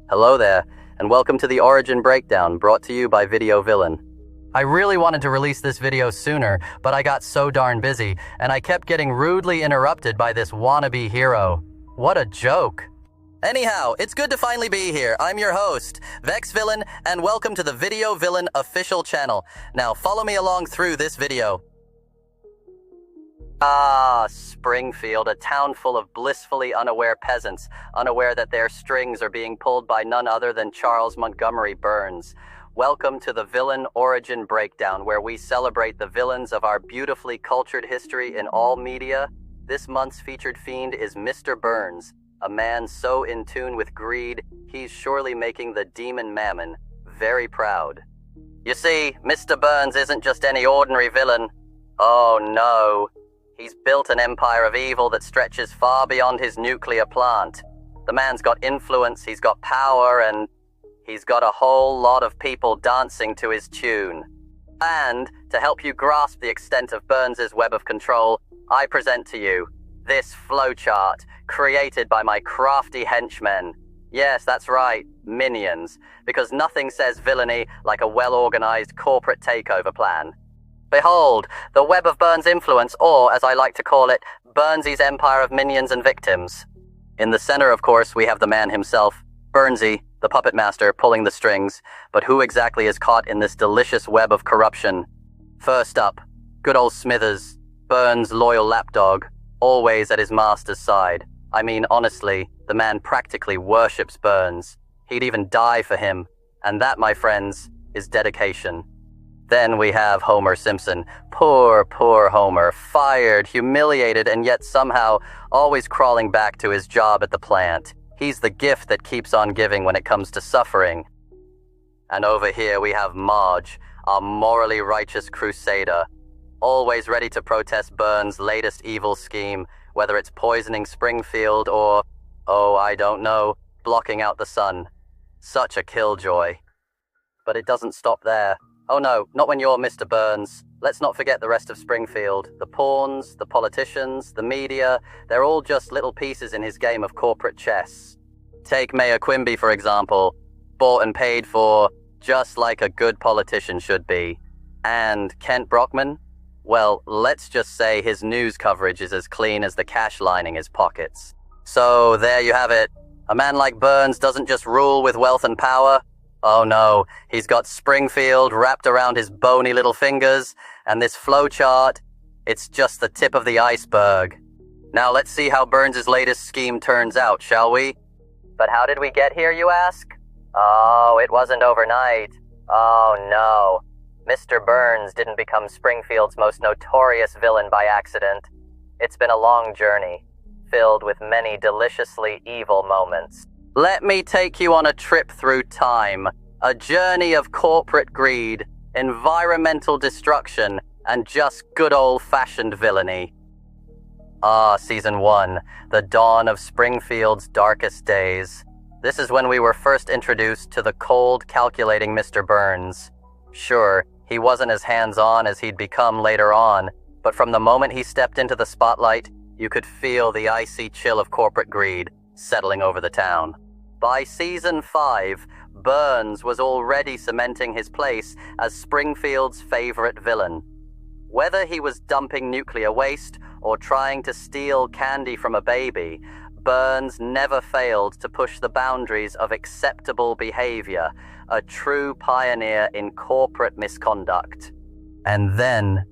Hello there, and welcome to the Origin Breakdown, brought to you by Vex Villain. I really wanted to release this video sooner, but I got so darn busy, and I kept getting rudely interrupted by this wannabe hero. What a joke. Anyhow, it's good to finally be here. I'm your host, Vex Villain, and welcome to the Vex Villain official channel. Now follow me along through this video. Springfield, a town full of blissfully unaware peasants, unaware that their strings are being pulled by none other than Charles Montgomery Burns. Welcome to the Villain Origin Breakdown, where we celebrate the villains of our beautifully cultured history in all media. This month's featured fiend is Mr. Burns, a man so in tune with greed, he's surely making the demon Mammon very proud. You see, Mr. Burns isn't just any ordinary villain. Oh no. He's built an empire of evil that stretches far beyond his nuclear plant. The man's got influence, he's got power, and he's got a whole lot of people dancing to his tune. And, to help you grasp the extent of Burns's web of control, I present to you this flowchart, created by my crafty henchmen. Yes, that's right, minions, because nothing says villainy like a well-organized corporate takeover plan. Behold, the web of Burns' influence, or, as I like to call it, Burnsy's empire of minions and victims. In the center, of course, we have the man himself, Burnsy, the puppet master, pulling the strings. But who exactly is caught in this delicious web of corruption? First up, good old Smithers, Burns' loyal lapdog, always at his master's side. I mean, honestly, the man practically worships Burns. He'd even die for him. And that, my friends, is dedication. Then we have Homer Simpson. Poor Homer. Fired, humiliated, and yet somehow always crawling back to his job at the plant. He's the gift that keeps on giving when it comes to suffering. And over here we have Marge, our morally righteous crusader. Always ready to protest Burns' latest evil scheme, whether it's poisoning Springfield or, oh, I don't know, blocking out the sun. Such a killjoy. But it doesn't stop there. Oh no, not when you're Mr. Burns. Let's not forget the rest of Springfield. The pawns, the politicians, the media, they're all just little pieces in his game of corporate chess. Take Mayor Quimby, for example. Bought and paid for, just like a good politician should be. And Kent Brockman? Well, let's just say his news coverage is as clean as the cash lining his pockets. So there you have it. A man like Burns doesn't just rule with wealth and power. Oh no, he's got Springfield wrapped around his bony little fingers, and this flowchart, it's just the tip of the iceberg. Now let's see how Burns' latest scheme turns out, shall we? But how did we get here, you ask? Oh, it wasn't overnight. Oh no. Mr. Burns didn't become Springfield's most notorious villain by accident. It's been a long journey, filled with many deliciously evil moments. Let me take you on a trip through time, a journey of corporate greed, environmental destruction, and just good old-fashioned villainy. Season 1, the dawn of Springfield's darkest days. This is when we were first introduced to the cold, calculating Mr. Burns. Sure, he wasn't as hands-on as he'd become later on, but from the moment he stepped into the spotlight, you could feel the icy chill of corporate greed settling over the town. By season 5, Burns was already cementing his place as Springfield's favorite villain. Whether he was dumping nuclear waste or trying to steal candy from a baby, Burns never failed to push the boundaries of acceptable behavior, a true pioneer in corporate misconduct. And then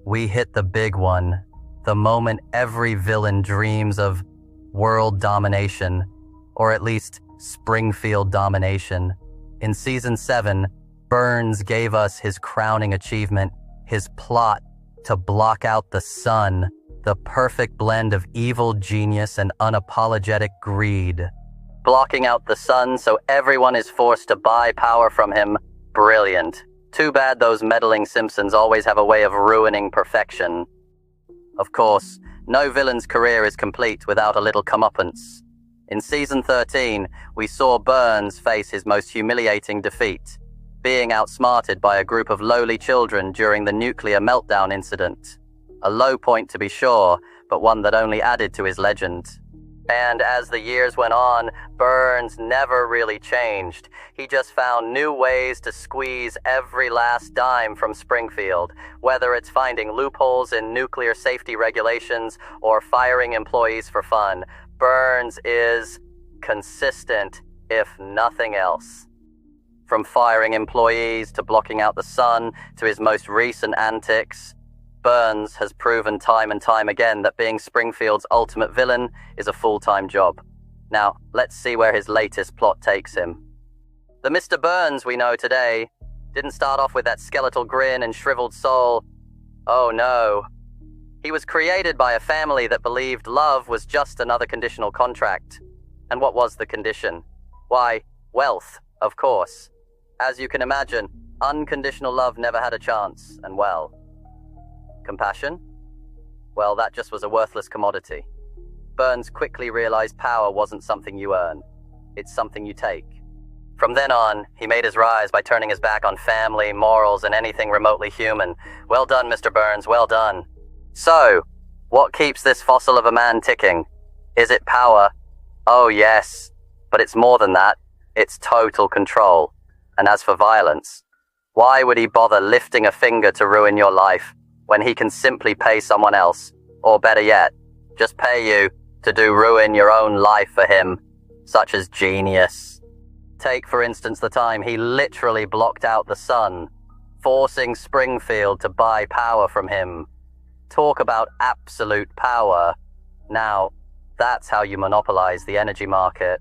we hit the big one, the moment every villain dreams of: world domination, or at least Springfield domination. In season 7, Burns gave us his crowning achievement, his plot to block out the sun, the perfect blend of evil genius and unapologetic greed. Blocking out the sun so everyone is forced to buy power from him. Brilliant. Too bad those meddling Simpsons always have a way of ruining perfection. Of course, no villain's career is complete without a little comeuppance. In season 13, we saw Burns face his most humiliating defeat, being outsmarted by a group of lowly children during the nuclear meltdown incident. A low point to be sure, but one that only added to his legend. And as the years went on, Burns never really changed. He just found new ways to squeeze every last dime from Springfield, whether it's finding loopholes in nuclear safety regulations or firing employees for fun. Burns is consistent, if nothing else. From firing employees to blocking out the sun to his most recent antics, Burns has proven time and time again that being Springfield's ultimate villain is a full-time job. Now, let's see where his latest plot takes him. The Mr. Burns we know today didn't start off with that skeletal grin and shriveled soul. Oh no. He was created by a family that believed love was just another conditional contract. And what was the condition? Why, wealth, of course. As you can imagine, unconditional love never had a chance, and well, compassion? Well, that just was a worthless commodity. Burns quickly realized power wasn't something you earn. It's something you take. From then on, he made his rise by turning his back on family, morals, and anything remotely human. Well done, Mr. Burns, well done. So, what keeps this fossil of a man ticking? Is it power? Oh yes, but it's more than that. It's total control. And as for violence, why would he bother lifting a finger to ruin your life when he can simply pay someone else, or better yet, just pay you to ruin your own life for him, such as genius? Take, for instance, the time he literally blocked out the sun, forcing Springfield to buy power from him. Talk about absolute power. Now, that's how you monopolize the energy market.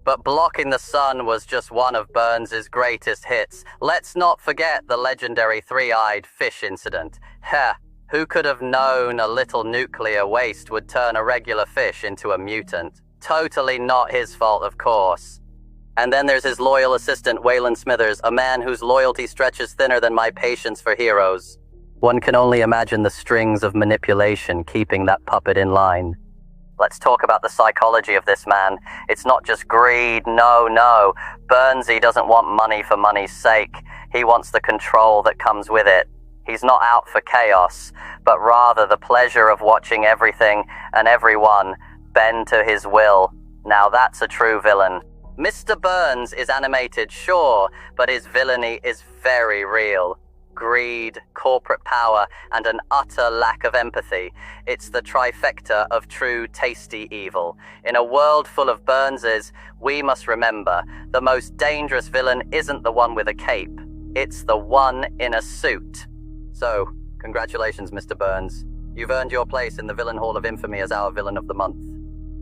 But blocking the sun was just one of Burns's greatest hits. Let's not forget the legendary three-eyed fish incident. Who could have known a little nuclear waste would turn a regular fish into a mutant? Totally not his fault, of course. And then there's his loyal assistant, Waylon Smithers, a man whose loyalty stretches thinner than my patience for heroes. One can only imagine the strings of manipulation keeping that puppet in line. Let's talk about the psychology of this man. It's not just greed, no. Burnsy doesn't want money for money's sake. He wants the control that comes with it. He's not out for chaos, but rather the pleasure of watching everything and everyone bend to his will. Now that's a true villain. Mr. Burns is animated, sure, but his villainy is very real. Greed, corporate power, and an utter lack of empathy. It's the trifecta of true tasty evil. In a world full of Burnses, we must remember, the most dangerous villain isn't the one with a cape. It's the one in a suit. So, congratulations, Mr. Burns. You've earned your place in the Villain Hall of Infamy as our Villain of the Month.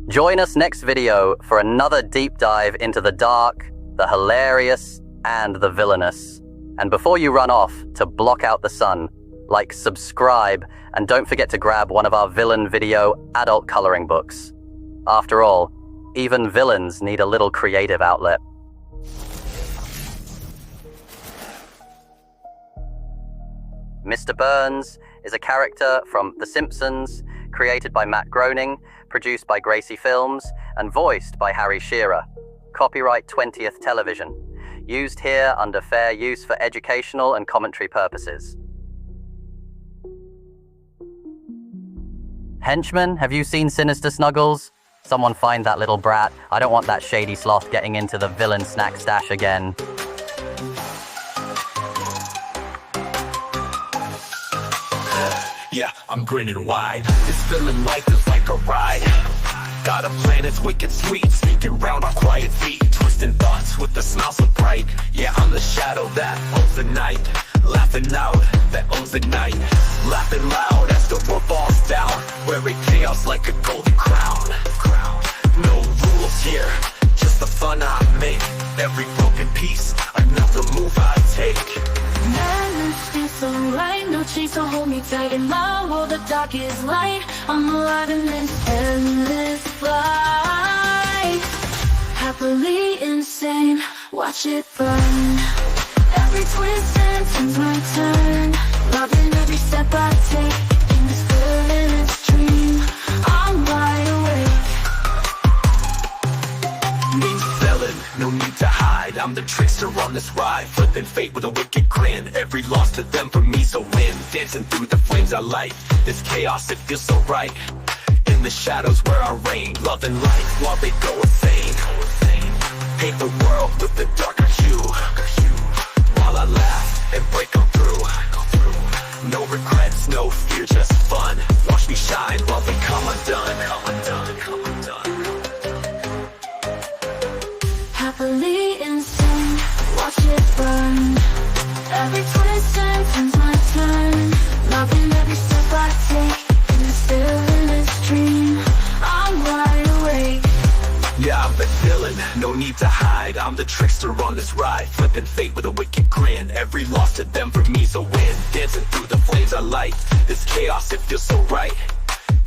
Join us next video for another deep dive into the dark, the hilarious, and the villainous. And before you run off to block out the sun, like, subscribe, and don't forget to grab one of our villain video adult coloring books. After all, even villains need a little creative outlet. Mr. Burns is a character from The Simpsons, created by Matt Groening, produced by Gracie Films, and voiced by Harry Shearer. Copyright 20th Television. Used here under fair use for educational and commentary purposes. Henchman, have you seen Sinister Snuggles? Someone find that little brat. I don't want that shady sloth getting into the villain snack stash again. Yeah, I'm grinning wide. This villain life is like a ride. Got a plan, it's wicked sweet. Sneaking round on quiet feet, twisting thoughts with a smile so bright. Yeah, I'm the shadow that owns the night. Laughing out, that owns the night. Laughing loud as the world falls down. Wearing chaos like a golden crown. No rules here, just the fun I make. Every broken piece, another move I take. Madness is alright, no chains to hold me tight. In my world the dark is light. I'm alive in this endless flight. Happily insane, watch it burn. Every twist and turns my turn. Loving every step I take. In this villainous dream, I'm wide awake. Name's Villain, no need to hide. I'm the trickster on this ride, flipping fate with a wicked grin. Every loss to them for me's a win. Dancing through the flames I light. This chaos, it feels so right. In the shadows where I reign, loving life while they go insane. Paint the world with the darker hue, while I laugh and break on through. No regrets, no fear, just fun. Watch me shine while they come undone. Happily insane, watch it burn. Every twist turns my turn. Loving every step I take in this villainous dream. I'm wide awake. Yeah, I'm the villain, no need to hide. I'm the trickster on this ride, flipping fate with a wicked grin. Every loss to them for me's a win. Dancing through the flames I light. This chaos, it feels so right.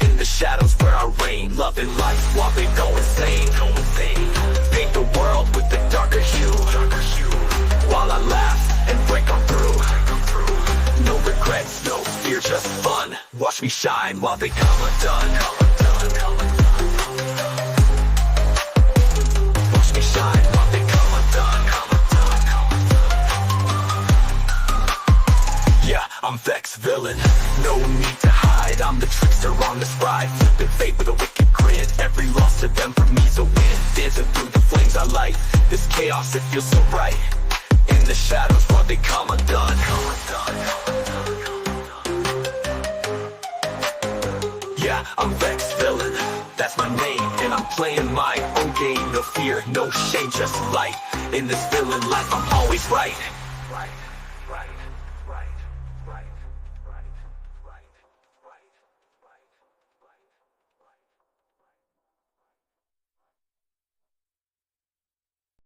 In the shadows where I reign, loving life while they go insane. Paint the world with the darker hue, while I laugh and break on through. No regrets, no fear, just fun. Watch me shine while they come undone. Watch me shine while they come undone. Yeah, I'm Vex Villain, no need to hide. I'm the trickster on this ride, flipping fate with a wicked grin. Every loss to them for me's a win. Dancing through the flames I light. This chaos, it feels so right. In the shadows while they come undone. Yeah, I'm Vex Villain, that's my name, and I'm playing my own game. No fear, no shame, just light. In this villain life, I'm always right.